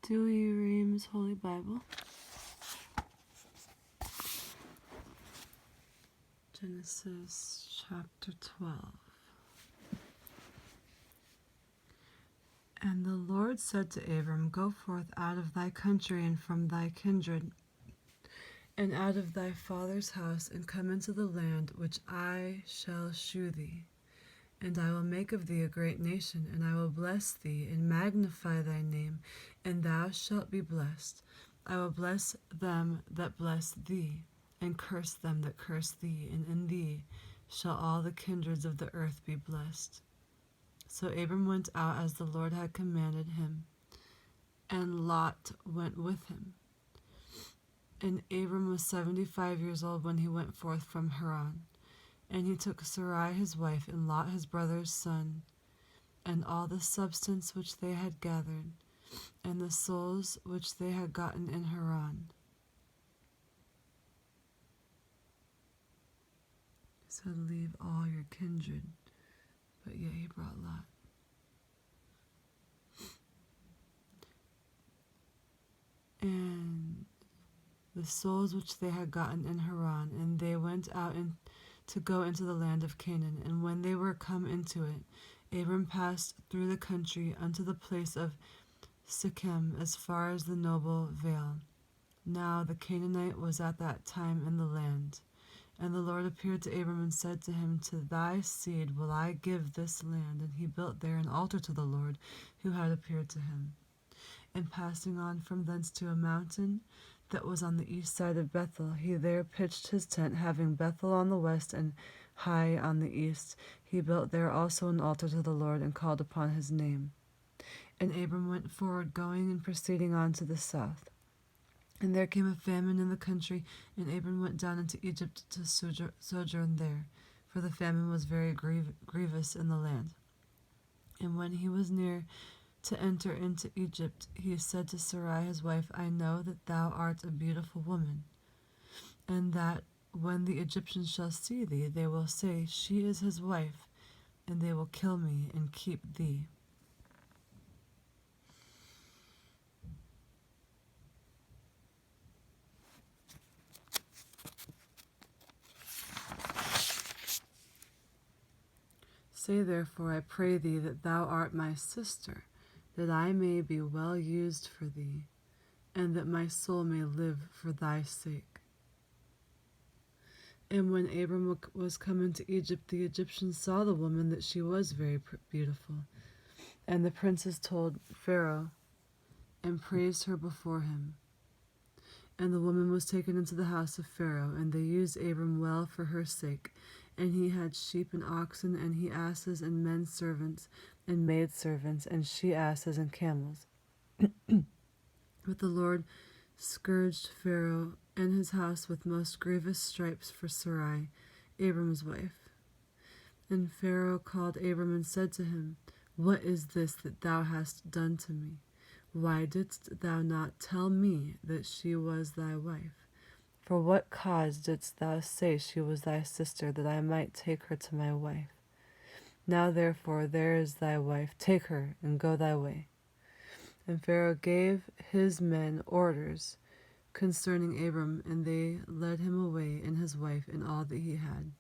Douay, Rheims Holy Bible. Genesis chapter 12. And the Lord said to Abram, Go forth out of thy country and from thy kindred, and out of thy father's house, and come into the land which I shall shew thee. And I will make of thee a great nation, and I will bless thee, and magnify thy name, and thou shalt be blessed. I will bless them that bless thee, and curse them that curse thee, and in thee shall all the kindreds of the earth be blessed. So Abram went out as the Lord had commanded him, and Lot went with him. And Abram was 75 years old when he went forth from Haran. And he took Sarai his wife, and Lot his brother's son, and all the substance which they had gathered, and the souls which they had gotten in Haran. He said, Leave all your kindred, but yet he brought Lot. And the souls which they had gotten in Haran, and they went out to go into the land of Canaan. And when they were come into it, Abram passed through the country unto the place of Shechem, as far as the noble vale. Now the Canaanite was at that time in the land. And the Lord appeared to Abram and said to him, To thy seed will I give this land. And he built there an altar to the Lord, who had appeared to him. And passing on from thence to a mountain that was on the east side of Bethel, he there pitched his tent, having Bethel on the west and Hai on the east. He built there also an altar to the Lord, and called upon his name. And Abram went forward, going and proceeding on to the south. And there came a famine in the country, and Abram went down into Egypt to sojourn there, for the famine was very grievous in the land. And when he was near to enter into Egypt, he said to Sarai his wife, I know that thou art a beautiful woman, and that when the Egyptians shall see thee, they will say, She is his wife, and they will kill me and keep thee. Say therefore, I pray thee, that thou art my sister, that I may be well used for thee, and that my soul may live for thy sake. And when Abram was come into Egypt, the Egyptians saw the woman, that she was very beautiful. And the princes told Pharaoh, and praised her before him. And the woman was taken into the house of Pharaoh, and they used Abram well for her sake. And he had sheep and oxen, and he asses, and men servants, and maid servants, and she asses, and camels. But the Lord scourged Pharaoh and his house with most grievous stripes for Sarai, Abram's wife. And Pharaoh called Abram and said to him, What is this that thou hast done to me? Why didst thou not tell me that she was thy wife? For what cause didst thou say she was thy sister, that I might take her to my wife? Now therefore there is thy wife, take her, and go thy way. And Pharaoh gave his men orders concerning Abram, and they led him away, and his wife, and all that he had.